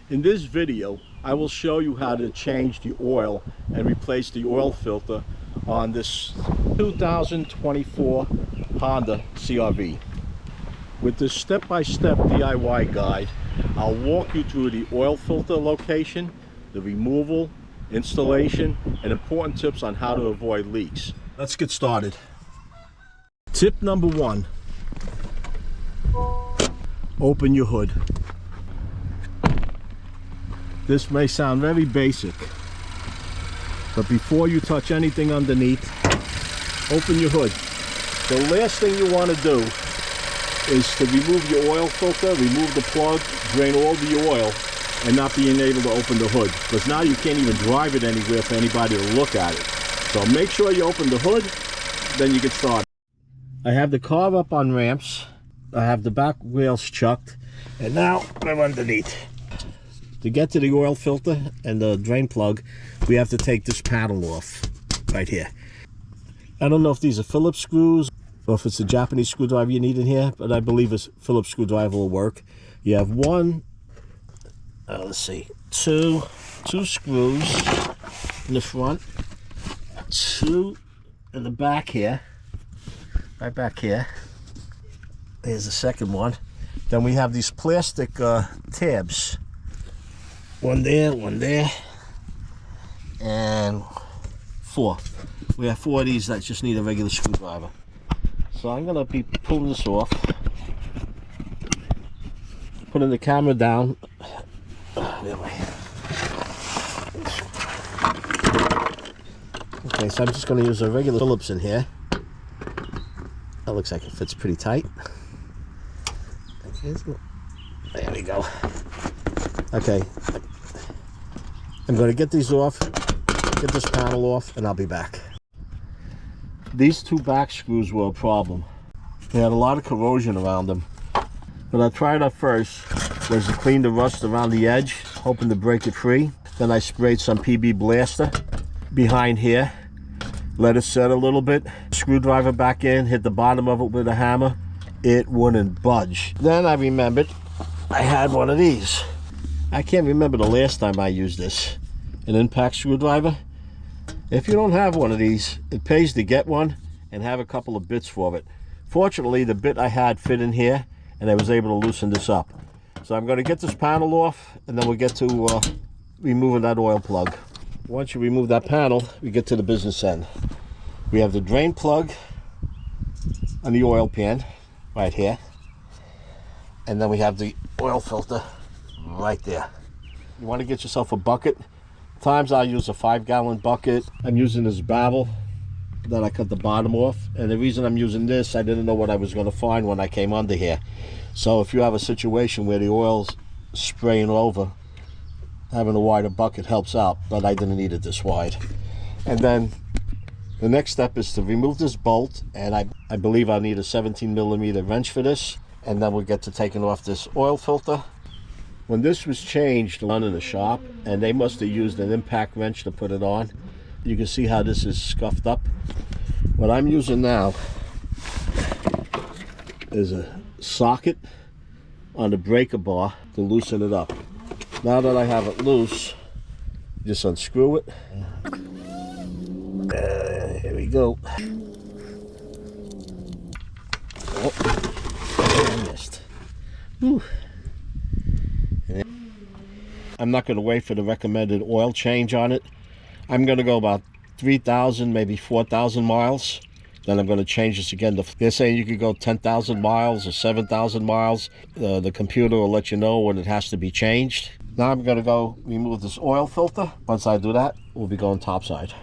In this video, I will show you how to change the oil and replace the oil filter on this 2024 Honda CRV. With this step-by-step DIY guide, I'll walk you through the oil filter location, the removal, installation, and important tips on how to avoid leaks. Let's get started. Tip number 1. Open your hood. This may sound very basic, but before you touch anything underneath, open your hood. The last thing you want to do is to remove your oil filter, remove the plug, drain all the oil, and not being able to open the hood, because now you can't even drive it anywhere for anybody to look at it. So make sure you open the hood, then you get started. I have the car up on ramps, I have the back wheels chucked, and now I'm underneath. To get to the oil filter and the drain plug, we have to take this panel off right here. I don't know if these are Phillips screws or if it's a Japanese screwdriver you need in here, but I believe a Phillips screwdriver will work. You have two screws in the front, 2 in the back here, right back here. Here's the second one. Then we have these plastic tabs. One there, and 4. We have 4 of these that just need a regular screwdriver. So I'm going to be pulling this off, putting the camera down. Okay, so I'm just going to use a regular Phillips in here. That looks like it fits pretty tight. There we go. Okay, I'm going to get these off, get this panel off, and I'll be back. These 2 back screws were a problem. They had a lot of corrosion around them. What I tried at first was to clean the rust around the edge, hoping to break it free. Then I sprayed some PB Blaster behind here, let it set a little bit, screwdriver back in, hit the bottom of it with a hammer. It wouldn't budge. Then I remembered I had one of these. I can't remember the last time I used this. An impact screwdriver. If you don't have one of these, it pays to get one and have a couple of bits for it. Fortunately, the bit I had fit in here and I was able to loosen this up. So I'm going to get this panel off and then we'll get to removing that oil plug. Once you remove that panel, we get to the business end. We have the drain plug on the oil pan right here. And then we have the oil filter right there. You want to get yourself a bucket. Times I use a 5-gallon bucket. I'm using this barrel that I cut the bottom off, and the reason I'm using this, I didn't know what I was going to find when I came under here. So if you have a situation where the oil's spraying over, having a wider bucket helps out, but I didn't need it this wide. And then the next step is to remove this bolt, and I believe I need a 17mm wrench for this, and then we'll get to taking off this oil filter. When this was changed, done in the shop, and they must have used an impact wrench to put it on. You can see how this is scuffed up. What I'm using now is a socket on the breaker bar to loosen it up. Now that I have it loose, just unscrew it. Here we go. Oh, I missed. Whew. I'm not going to wait for the recommended oil change on it. I'm going to go about 3,000, maybe 4,000 miles. Then I'm going to change this again. They're saying you could go 10,000 miles or 7,000 miles. The computer will let you know when it has to be changed. Now I'm going to go remove this oil filter. Once I do that, we'll be going topside.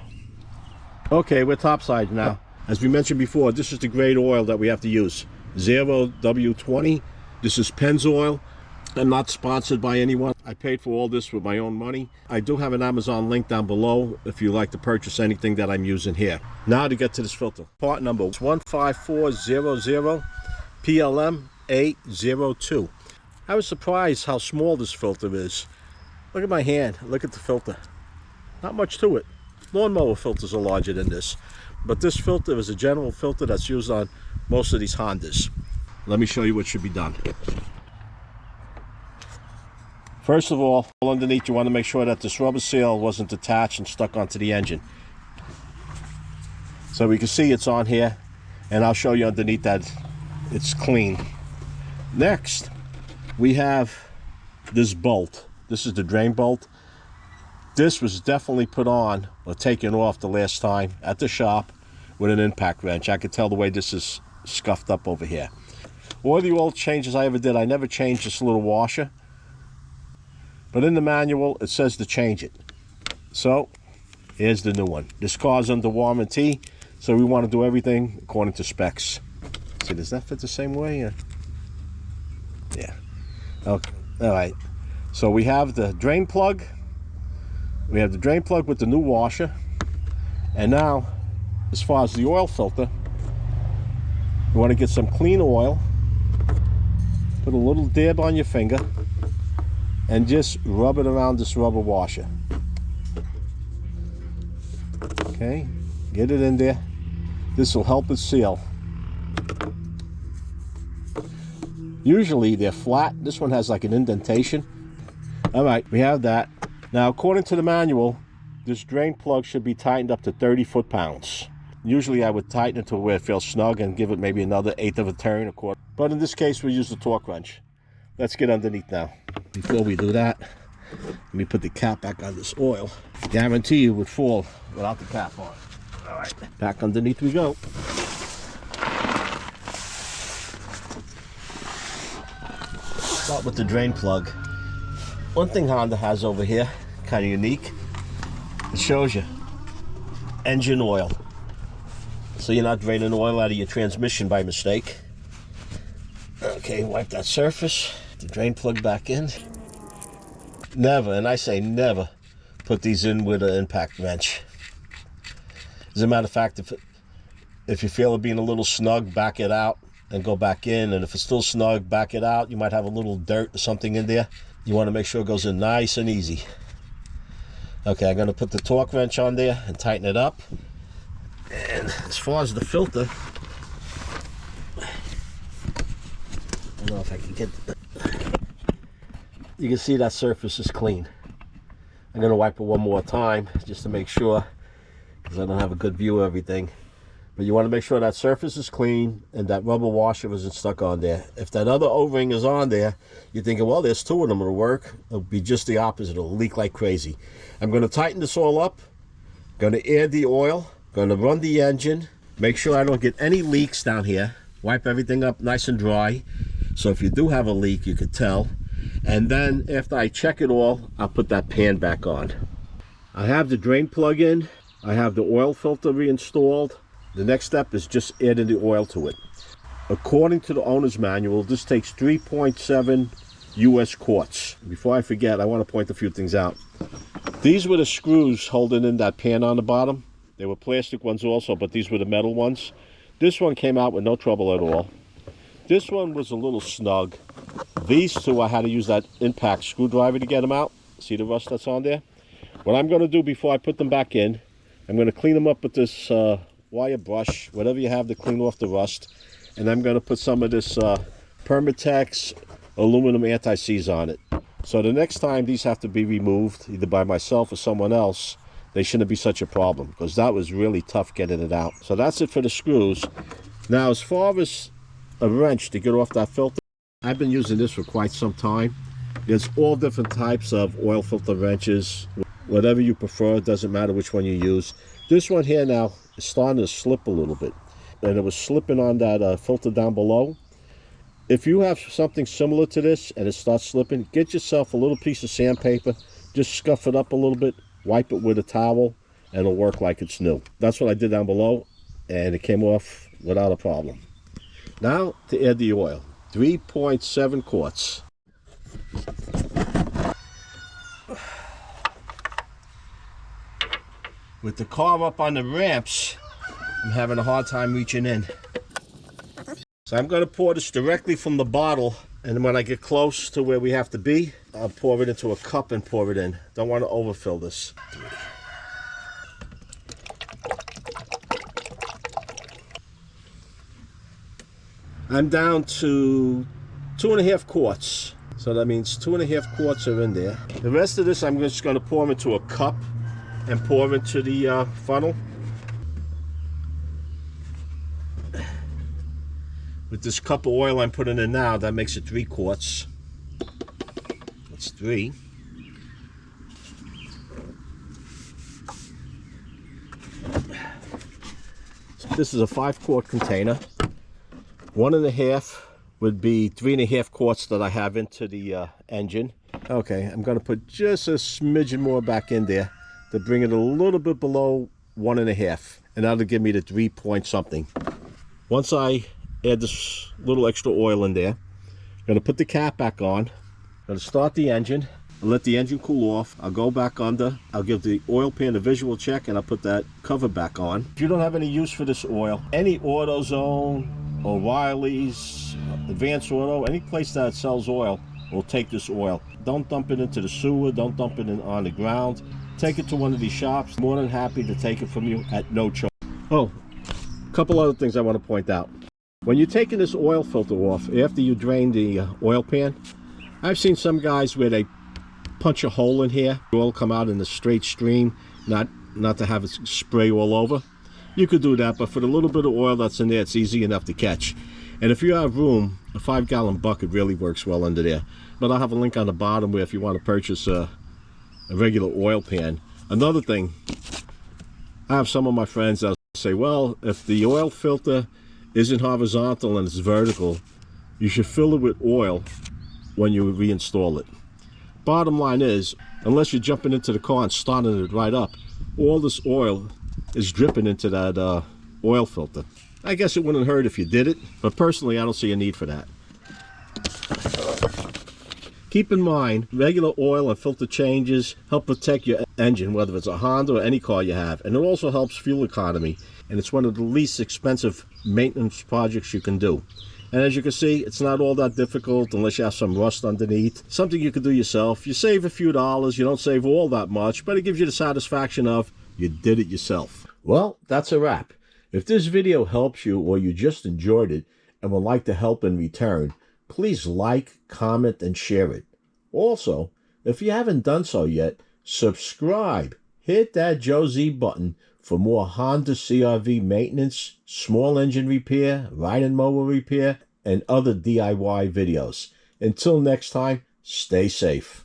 Okay, we're topside now. As we mentioned before, this is the grade oil that we have to use. 0W20. This is Pennzoil. I'm not sponsored by anyone. I paid for all this with my own money. I do have an Amazon link down below if you'd like to purchase anything that I'm using here. Now to get to this filter. Part number 15400 PLM802. I was surprised how small this filter is. Look at my hand. Look at the filter. Not much to it. Lawnmower filters are larger than this. But this filter is a general filter that's used on most of these Hondas. Let me show you what should be done. First of all, underneath you want to make sure that this rubber seal wasn't attached and stuck onto the engine. So we can see it's on here, and I'll show you underneath that it's clean. Next, we have this bolt. This is the drain bolt. This was definitely put on or taken off the last time at the shop with an impact wrench. I could tell the way this is scuffed up over here. All the oil changes I ever did, I never changed this little washer. But in the manual, it says to change it. So, here's the new one. This car's under warranty, so we want to do everything according to specs. See, does that fit the same way? Yeah. Okay. All right. So we have the drain plug. We have the drain plug with the new washer. And now, as far as the oil filter, you want to get some clean oil. Put a little dab on your finger and just rub it around this rubber washer. Okay, get it in there. This will help it seal. Usually they're flat. This one has like an indentation. All right, we have that. Now, according to the manual, this drain plug should be tightened up to 30 foot-pounds. Usually I would tighten it to where it feels snug and give it maybe another eighth of a turn, a quarter. But in this case, we use the torque wrench. Let's get underneath now. Before we do that, let me put the cap back on this oil. Guarantee you it would fall without the cap on. All right, back underneath we go. Start with the drain plug. One thing Honda has over here, kind of unique, it shows you engine oil. So you're not draining oil out of your transmission by mistake. Okay, wipe that surface. The drain plug back in. Never, and I say never, put these in with an impact wrench. As a matter of fact, if you feel it being a little snug, back it out and go back in. And if it's still snug, back it out. You might have a little dirt or something in there. You want to make sure it goes in nice and easy. Okay, I'm going to put the torque wrench on there and tighten it up. And as far as the filter, I don't know if I can get it. You can see that surface is clean. I'm going to wipe it one more time just to make sure, because I don't have a good view of everything. But you want to make sure that surface is clean and that rubber washer wasn't stuck on there. If that other O-ring is on there, you're thinking, well, there's two of them, it'll work. It'll be just the opposite. It'll leak like crazy. I'm going to tighten this all up. Going to add the oil. Going to run the engine. Make sure I don't get any leaks down here. Wipe everything up nice and dry. So if you do have a leak, you could tell. And then after I check it all, I'll put that pan back on. I have the drain plug in. I have the oil filter reinstalled. The next step is just adding the oil to it. According to the owner's manual, this takes 3.7 US quarts. Before I forget, I want to point a few things out. These were the screws holding in that pan on the bottom. They were plastic ones also, but these were the metal ones. This one came out with no trouble at all. This one was a little snug. These two, I had to use that impact screwdriver to get them out. See the rust that's on there? What I'm going to do before I put them back in, I'm going to clean them up with this wire brush, whatever you have to clean off the rust. And I'm going to put some of this Permatex aluminum anti-seize on it. So the next time these have to be removed, either by myself or someone else, they shouldn't be such a problem, because that was really tough getting it out. So that's it for the screws. Now, as far as a wrench to get off that filter, I've been using this for quite some time. There's all different types of oil filter wrenches. Whatever you prefer, it doesn't matter which one you use. This one here now is starting to slip a little bit. And it was slipping on that filter down below. If you have something similar to this and it starts slipping, get yourself a little piece of sandpaper. Just scuff it up a little bit. Wipe it with a towel, and it'll work like it's new. That's what I did down below, and it came off without a problem. Now to add the oil. 3.7 quarts. With the car up on the ramps, I'm having a hard time reaching in. So I'm going to pour this directly from the bottle, and when I get close to where we have to be, I'll pour it into a cup and pour it in. Don't want to overfill this. I'm down to 2.5 quarts. So that means 2.5 quarts are in there. The rest of this I'm just going to pour them into a cup and pour into the funnel. With this cup of oil I'm putting in now, that makes it 3 quarts. That's 3. This is a 5-quart container. 1.5 would be 3.5 quarts that I have into the engine. Okay, I'm going to put just a smidgen more back in there to bring it a little bit below 1.5, and that'll give me the 3 point something. Once I add this little extra oil in there, I'm going to put the cap back on. I'm going to start the engine. I'll let the engine cool off. I'll go back under. I'll give the oil pan a visual check, and I'll put that cover back on. If you don't have any use for this oil, any AutoZone, O'Reilly's, Advanced Auto, any place that sells oil will take this oil. Don't dump it into the sewer. Don't dump it on the ground. Take it to one of these shops. More than happy to take it from you at no charge. Oh, a couple other things I want to point out. When you're taking this oil filter off, after you drain the oil pan, I've seen some guys where they punch a hole in here. The oil come out in a straight stream, not to have it spray all over. You could do that, but for the little bit of oil that's in there, it's easy enough to catch. And if you have room, a 5-gallon bucket really works well under there. But I'll have a link on the bottom where if you want to purchase a regular oil pan. Another thing, I have some of my friends that say, well, if the oil filter isn't horizontal and it's vertical, you should fill it with oil when you reinstall it. Bottom line is, unless you're jumping into the car and starting it right up, all this oil is dripping into that oil filter. I guess it wouldn't hurt if you did it, but personally I don't see a need for that. Keep in mind, regular oil and filter changes help protect your engine, whether it's a Honda or any car you have, and it also helps fuel economy, and it's one of the least expensive maintenance projects you can do. And as you can see, it's not all that difficult unless you have some rust underneath. Something you can do yourself. You save a few dollars, you don't save all that much, but it gives you the satisfaction of you did it yourself. Well, that's a wrap. If this video helps you or you just enjoyed it and would like to help in return, please like, comment, and share it. Also, if you haven't done so yet, subscribe. Hit that Joe Z button for more Honda CRV maintenance, small engine repair, riding mower repair, and other DIY videos. Until next time, stay safe.